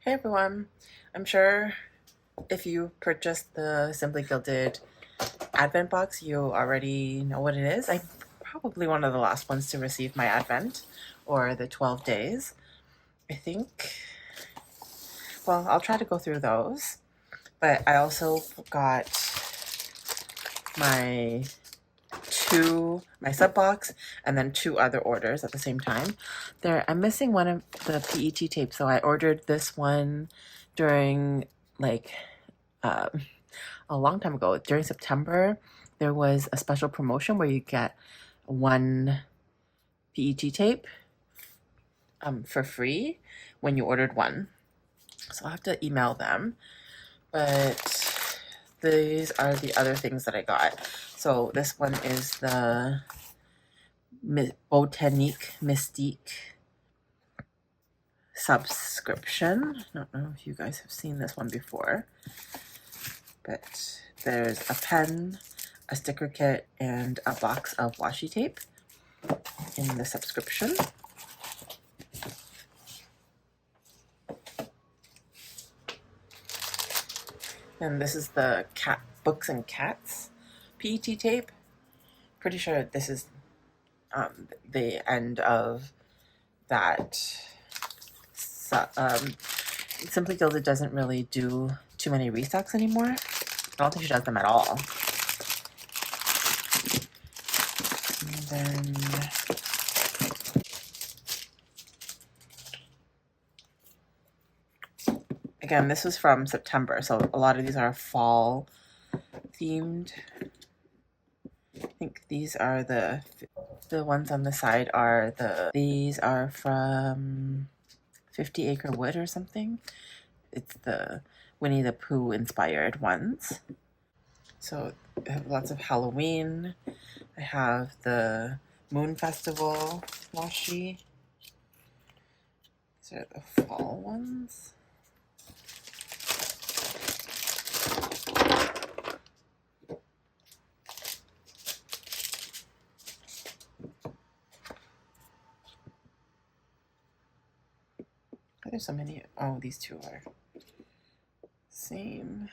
Hey everyone, I'm sure if you purchased the Simply Gilded Advent box, you already know what it is. I'm probably one of the last ones to receive my Advent or the 12 days. I think, well, I'll try to go through those, but I also got my sub box and then two other orders at the same time. I'm missing one of the PET tape, so I ordered this one during like a long time ago. During September, there was a special promotion where you get one PET tape for free when you ordered one. So I'll have to email them. But these are the other things that I got. So this one is the Botanique Mystique subscription. I don't know if you guys have seen this one before, but there's a pen, a sticker kit, and a box of washi tape in the subscription. And this is the cat books and cats PET tape. Pretty sure this is the end of that. Simply Gilded doesn't really do too many restocks anymore. I don't think she does them at all. And then again, this was from September, so a lot of these are fall themed. I think these are the ones on the side are these are from 50 Acre Wood or something. It's the Winnie the Pooh inspired ones. So I have lots of Halloween. I have the Moon Festival washi. These are the fall ones. There's so many. Oh, these two are same.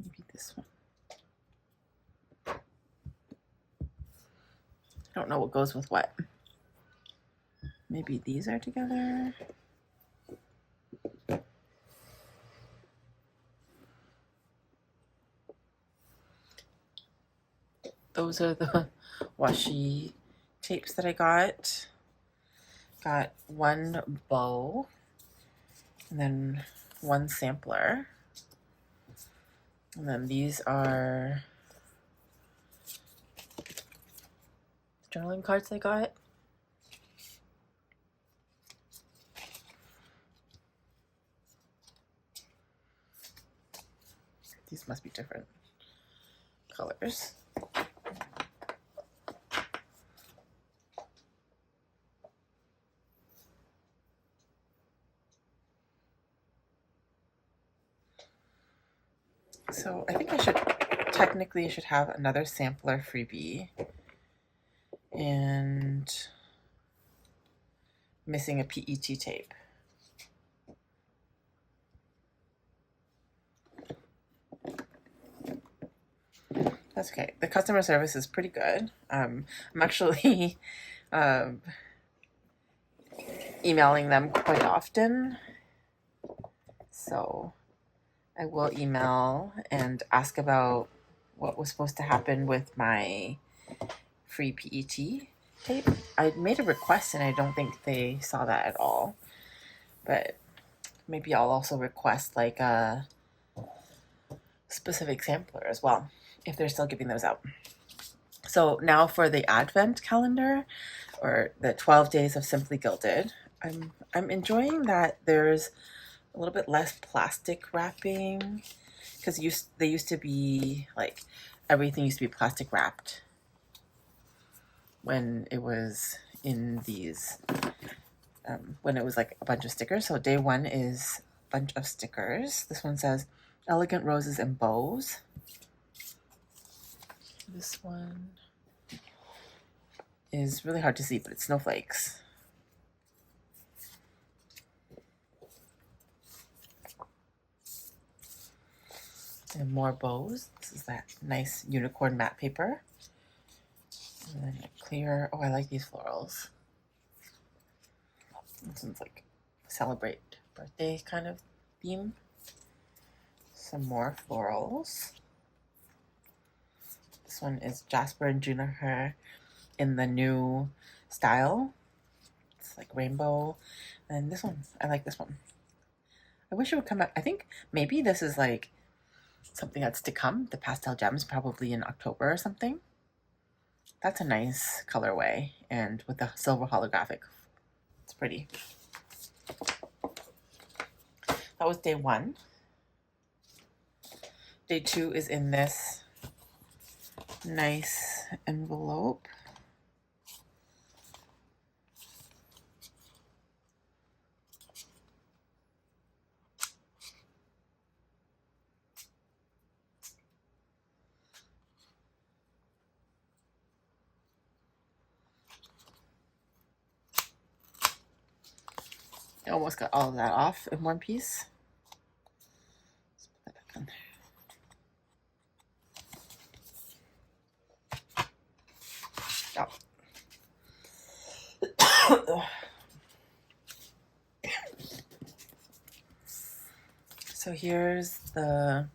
Maybe this one. I don't know what goes with what. Maybe these are together. Those are the washi tapes that I got. Got one bow and then one sampler. And then these are journaling cards I got. These must be different colors. So I think I should have another sampler freebie, and missing a PET tape. That's okay. The customer service is pretty good. I'm actually emailing them quite often, so I will email and ask about what was supposed to happen with my free PET tape. I made a request and I don't think they saw that at all, but maybe I'll also request like a specific sampler as well if they're still giving those out. So now for the Advent calendar, or the 12 days of Simply Gilded, I'm enjoying that there's a little bit less plastic wrapping, because they used to be like everything used to be plastic wrapped when it was in these when it was like a bunch of stickers. So day one is bunch of stickers. This one says Elegant Roses and Bows. This one is really hard to see, but it's snowflakes. And more bows. This is that nice unicorn matte paper. And then clear. Oh, I like these florals. This one's like celebrate birthday kind of theme. Some more florals. This one is Jasper and Juniper in the new style. It's like rainbow. And this one, I like this one. I wish it would come out. I think maybe this is like something that's to come. The pastel gems probably in October or something. That's a nice colorway, and with the silver holographic, it's pretty. That was day 1. Day 2 is in this nice envelope. I almost got all of that off in one piece. Let's put that back on there. Oh. So here's the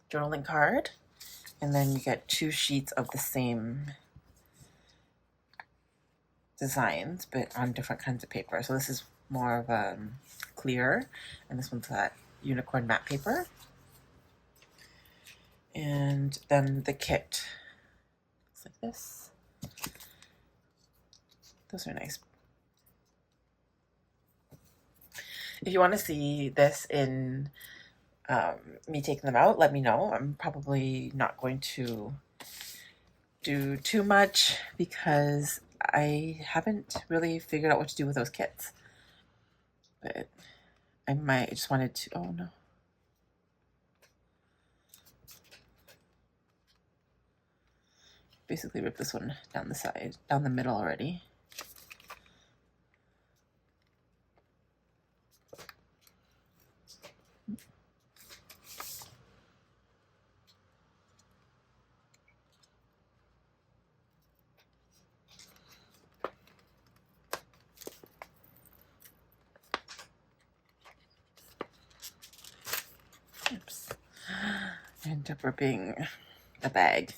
journaling card, and then you get 2 sheets of the same designs, but on different kinds of paper. So this is more of a clear, and this one's that unicorn matte paper. And then the kit looks like this. Those are nice. If you want to see this in me taking them out, let me know. I'm probably not going to do too much because I haven't really figured out what to do with those kits. But I just wanted to, oh no. Basically rip this one down the side, down the middle already. Oops. I end up ripping the bag.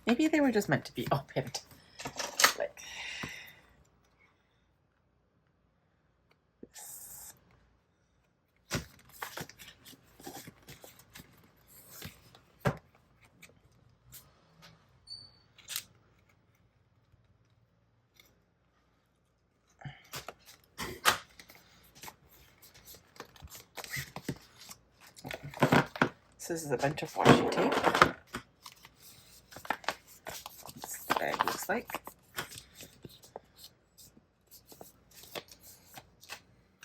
Maybe they were just meant to be opened. Like this. This is a bunch of washi tape. That's what the bag looks like.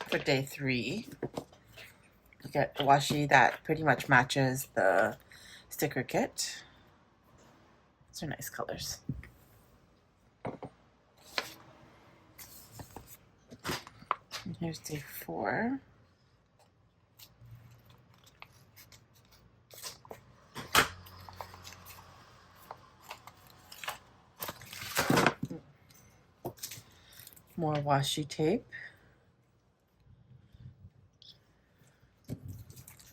For day 3, you get washi that pretty much matches the sticker kit. These are nice colors. And here's day 4. More washi tape.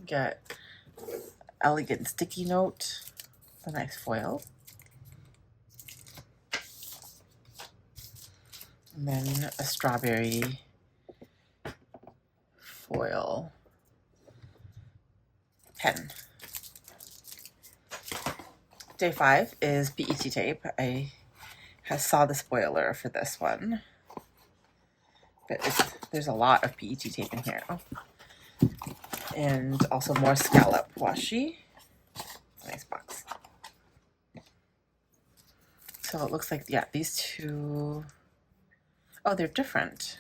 Get elegant sticky note, a nice foil. And then a strawberry foil pen. Day 5 is PET tape. I saw the spoiler for this one. But there's a lot of PET tape in here. Oh. And also more scallop washi. Nice box. So it looks like, yeah, these two, oh, they're different.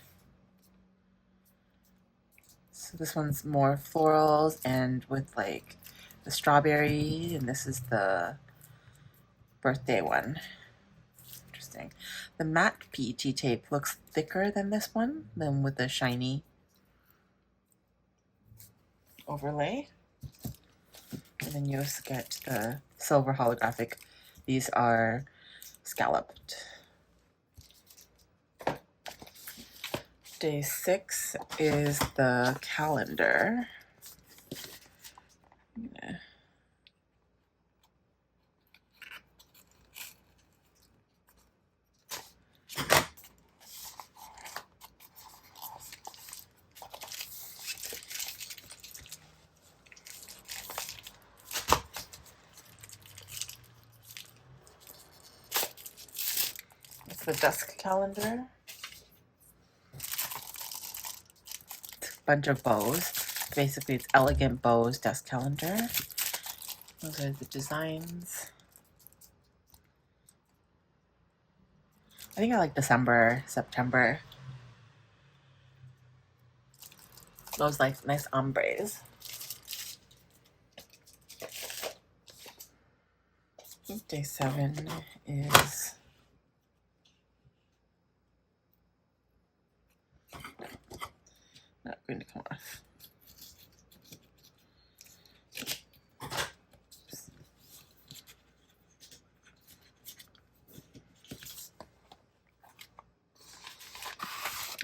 So this one's more florals and with like the strawberry, and this is the birthday one. Interesting. The matte PET tape looks thicker than this one, than with the shiny overlay. And then you also get the silver holographic. These are scalloped. Day 6 is the calendar. It's the dusk calendar. It's a bunch of bows. Basically, it's elegant bows dusk calendar. Those are the designs. I think I like December, September. Those like nice ombres. Day 7 is not going to come off.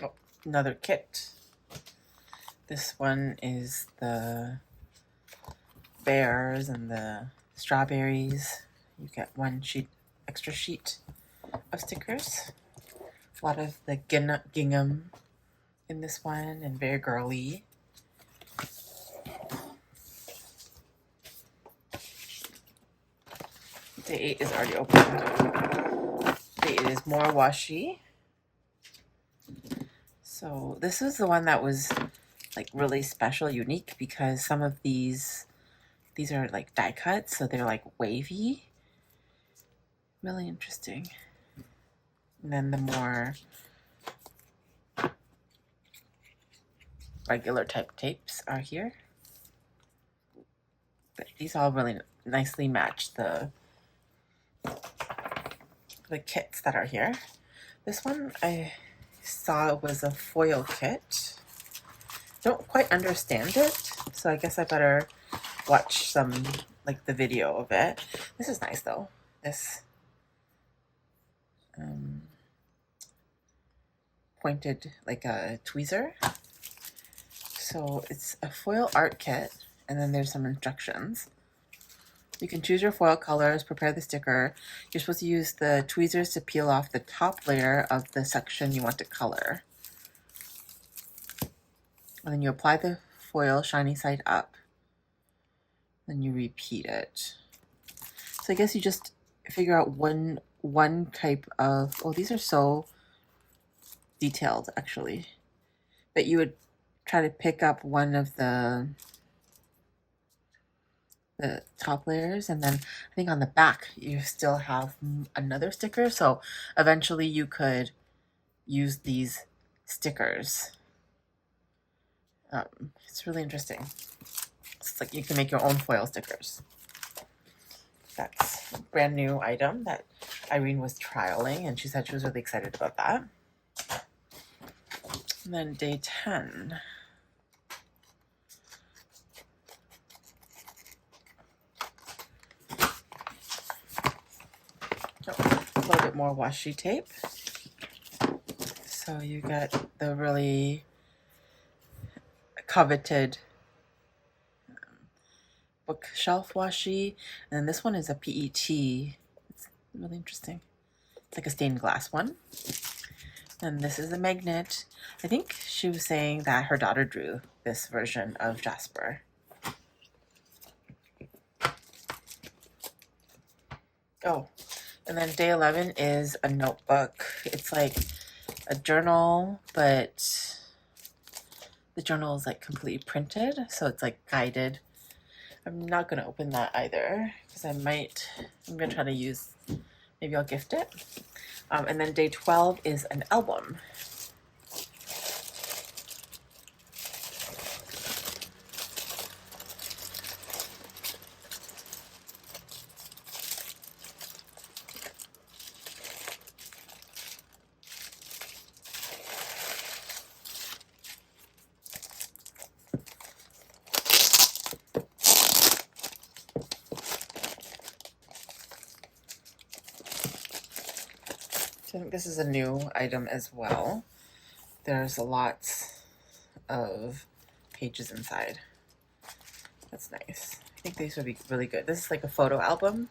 Oh, another kit. This one is the bears and the strawberries. You get one extra sheet of stickers. A lot of the gingham in this one, and very girly. Day 8 is already opened. Day 8 is more washi. So this is the one that was like really special, unique, because some of these are like die cuts, so they're like wavy. Really interesting. And then the more regular type tapes are here. But these all really nicely match the kits that are here. This one I saw was a foil kit. Don't quite understand it, so I guess I better watch some, like the video of it. This is nice though. This pointed like a tweezer. So it's a foil art kit, and then there's some instructions. You can choose your foil colors, prepare the sticker. You're supposed to use the tweezers to peel off the top layer of the section you want to color. And then you apply the foil shiny side up. Then you repeat it. So I guess you just figure out one type of, oh, these are so detailed actually. But you would try to pick up one of the top layers, and then I think on the back you still have another sticker, so eventually you could use these stickers. It's really interesting. It's like you can make your own foil stickers. That's a brand new item that Irene was trialing, and she said she was really excited about that. And then day 10. A little bit more washi tape. So you get the really coveted bookshelf washi, and then this one is a PET. It's really interesting. It's like a stained glass one. And this is a magnet. I think she was saying that her daughter drew this version of Jasper. Oh, and then day 11 is a notebook. It's like a journal, but the journal is like completely printed, so it's like guided. I'm not going to open that either, because I'm going to try to use, maybe I'll gift it. And then day 12 is an album. So I think this is a new item as well. There's lots of pages inside. That's nice. I think these would be really good. This is like a photo album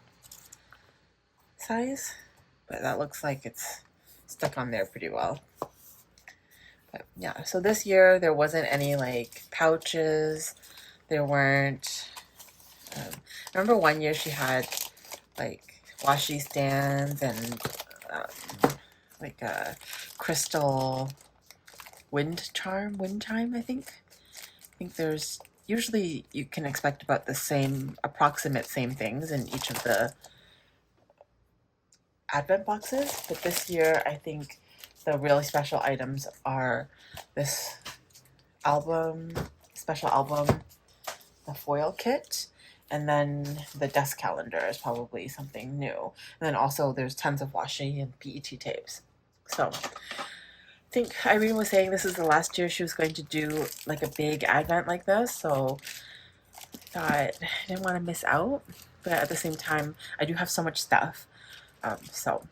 size, but that looks like it's stuck on there pretty well. But yeah, so this year there wasn't any like pouches. There weren't. I remember one year she had like washi stands and like a crystal wind chime, I think. I think there's usually you can expect about the same, approximate same things in each of the Advent boxes, but this year I think the really special items are this album, special album, the foil kit, and then the desk calendar is probably something new. And then also there's tons of washi and PET tapes. So I think Irene was saying this is the last year she was going to do like a big Advent like this, so I thought I didn't want to miss out, but at the same time I do have so much stuff. So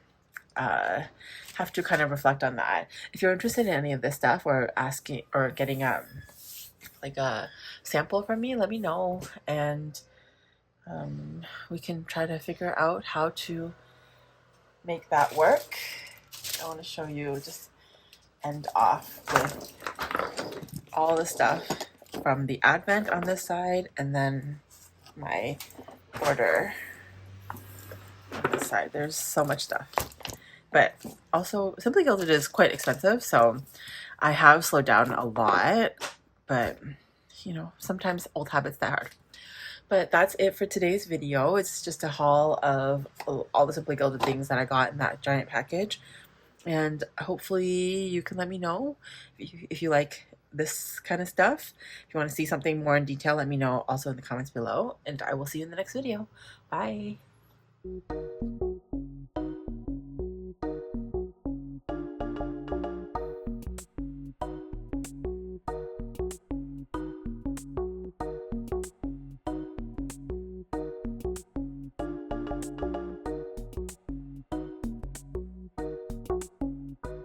have to kind of reflect on that. If you're interested in any of this stuff or asking or getting like a sample from me, let me know, and we can try to figure out how to make that work. I want to show you, just end off with all the stuff from the Advent on this side, and then my order on this side. There's so much stuff. But also, Simply Gilded is quite expensive, so I have slowed down a lot, but you know, sometimes old habits die hard. But that's it for today's video. It's just a haul of all the Simply Gilded things that I got in that giant package. And hopefully you can let me know if you like this kind of stuff. If you want to see something more in detail, let me know also in the comments below. And I will see you in the next video. Bye.